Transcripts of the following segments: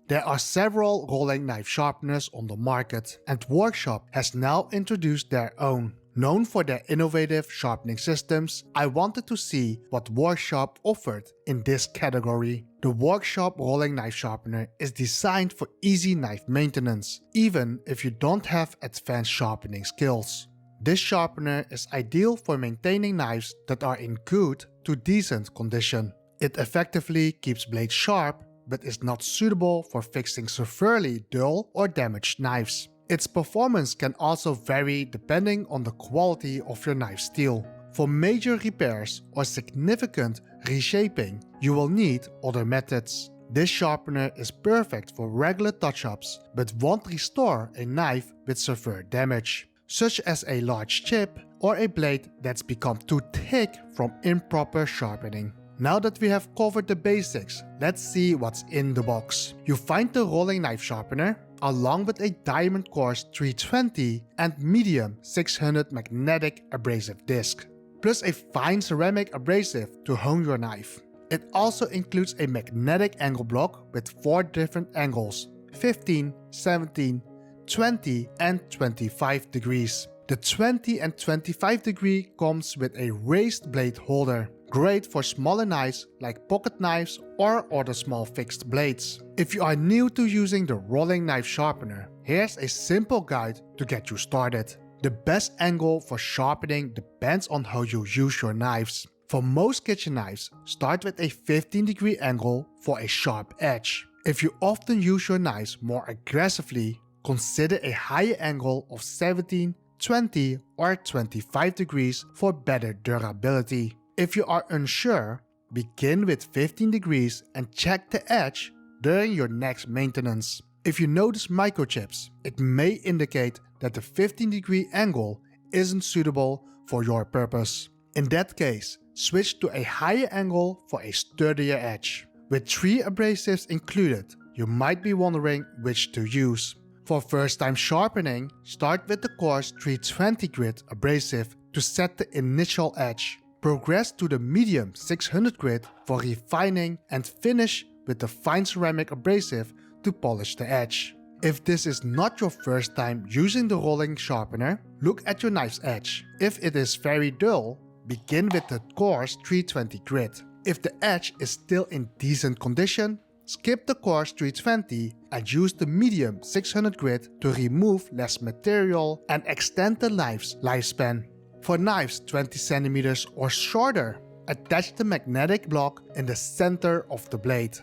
There are several rolling knife sharpeners on the market, and Workshop has now introduced their own. Known for their innovative sharpening systems, I wanted to see what Workshop offered in this category. The Workshop rolling knife sharpener is designed for easy knife maintenance, even if you don't have advanced sharpening skills. This sharpener is ideal for maintaining knives that are in good to decent condition. It effectively keeps blades sharp, but is not suitable for fixing severely dull or damaged knives. Its performance can also vary depending on the quality of your knife steel. For major repairs or significant reshaping, you will need other methods. This sharpener is perfect for regular touch-ups, but won't restore a knife with severe damage, such as a large chip or a blade that's become too thick from improper sharpening. Now that we have covered the basics, let's see what's in the box. You find the rolling knife sharpener, along with a diamond coarse 320 and medium 600 magnetic abrasive disc, plus a fine ceramic abrasive to hone your knife. It also includes a magnetic angle block with 4 different angles: 15, 17, 20 and 25 degrees. The 20 and 25 degree comes with a raised blade holder, great for smaller knives like pocket knives or other small fixed blades. If you are new to using the rolling knife sharpener, here's a simple guide to get you started. The best angle for sharpening depends on how you use your knives. For most kitchen knives, start with a 15-degree angle for a sharp edge. If you often use your knives more aggressively, consider a higher angle of 17, 20 or 25 degrees for better durability. If you are unsure, begin with 15 degrees and check the edge during your next maintenance. If you notice microchips, it may indicate that the 15-degree angle isn't suitable for your purpose. In that case, switch to a higher angle for a sturdier edge. With 3 abrasives included, you might be wondering which to use. For first-time sharpening, start with the coarse 320 grit abrasive to set the initial edge. Progress to the medium 600 grit for refining and finish with the fine ceramic abrasive to polish the edge. If this is not your first time using the rolling sharpener, look at your knife's edge. If it is very dull, begin with the coarse 320 grit. If the edge is still in decent condition, skip the coarse 320 and use the medium 600 grit to remove less material and extend the knife's lifespan. For knives 20 cm or shorter, attach the magnetic block in the center of the blade.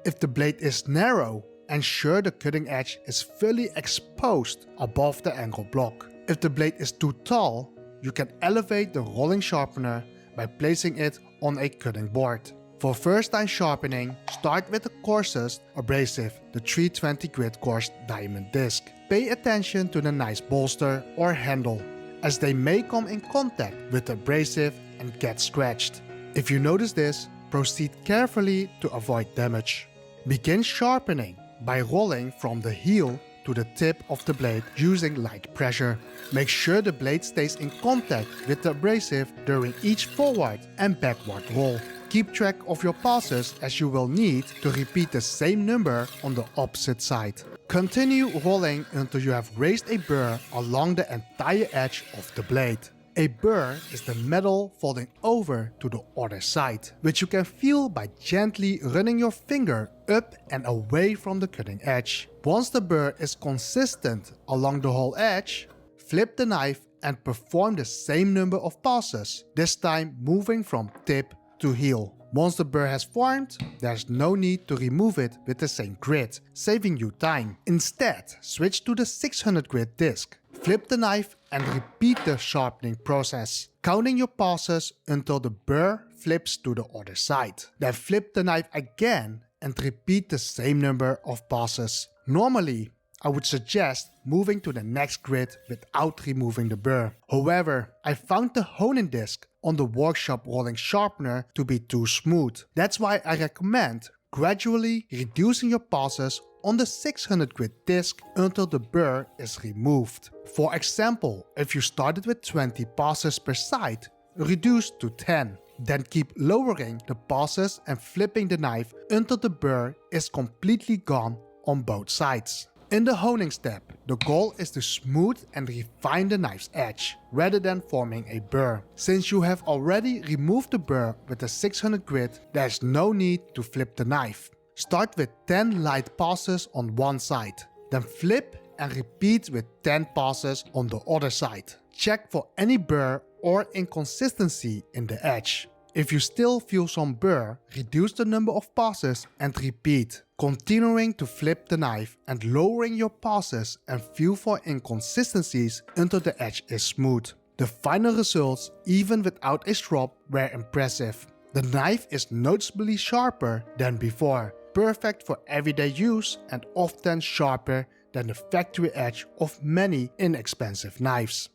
If the blade is narrow, ensure the cutting edge is fully exposed above the angle block. If the blade is too tall, you can elevate the rolling sharpener by placing it on a cutting board. For first-time sharpening, start with the coarsest abrasive, the 320 grit coarse diamond disc. Pay attention to the knife's bolster or handle, as they may come in contact with the abrasive and get scratched. If you notice this, proceed carefully to avoid damage. Begin sharpening by rolling from the heel to the tip of the blade using light pressure. Make sure the blade stays in contact with the abrasive during each forward and backward roll. Keep track of your passes, as you will need to repeat the same number on the opposite side. Continue rolling until you have raised a burr along the entire edge of the blade. A burr is the metal folding over to the other side, which you can feel by gently running your finger up and away from the cutting edge. Once the burr is consistent along the whole edge, flip the knife and perform the same number of passes, this time moving from tip to heel. Once the burr has formed, there's no need to remove it with the same grit, saving you time. Instead, switch to the 600 grit disc. Flip the knife and repeat the sharpening process, counting your passes until the burr flips to the other side. Then flip the knife again and repeat the same number of passes. Normally, I would suggest moving to the next grit without removing the burr. However, I found the honing disc on the Workshop rolling sharpener to be too smooth. That's why I recommend gradually reducing your passes on the 600 grit disc until the burr is removed. For example, if you started with 20 passes per side, reduce to 10. Then keep lowering the passes and flipping the knife until the burr is completely gone on both sides. In the honing step, the goal is to smooth and refine the knife's edge, rather than forming a burr. Since you have already removed the burr with the 600 grit, there is no need to flip the knife. Start with 10 light passes on one side, then flip and repeat with 10 passes on the other side. Check for any burr or inconsistency in the edge. If you still feel some burr, reduce the number of passes and repeat, continuing to flip the knife and lowering your passes and feel for inconsistencies until the edge is smooth. The final results, even without a strop, were impressive. The knife is noticeably sharper than before, perfect for everyday use and often sharper than the factory edge of many inexpensive knives.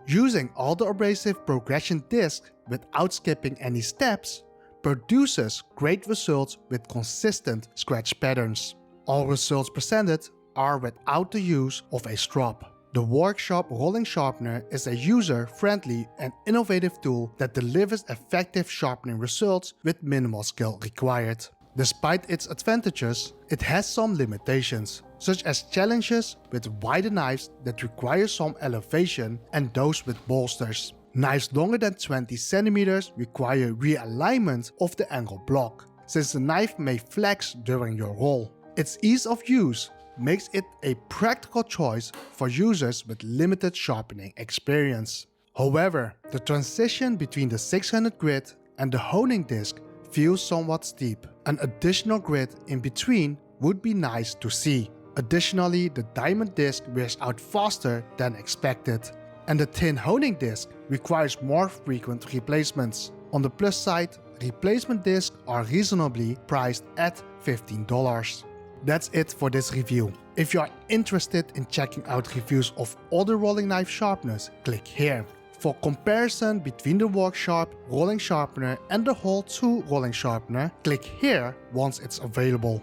Using all the abrasive progression disc without skipping any steps produces great results with consistent scratch patterns. All results presented are without the use of a strop. The Workshop Rolling Sharpener is a user-friendly and innovative tool that delivers effective sharpening results with minimal skill required. Despite its advantages, it has some limitations, such as challenges with wider knives that require some elevation and those with bolsters. Knives longer than 20 cm require realignment of the angle block, since the knife may flex during your roll. Its ease of use makes it a practical choice for users with limited sharpening experience. However, the transition between the 600 grit and the honing disc feels somewhat steep. An additional grit in between would be nice to see. Additionally, the diamond disc wears out faster than expected, and the thin honing disc requires more frequent replacements. On the plus side, replacement discs are reasonably priced at $15. That's it for this review. If you are interested in checking out reviews of other rolling knife sharpeners, click here. For comparison between the Workshop Rolling Sharpener and the Hole 2 Rolling Sharpener, click here once it's available.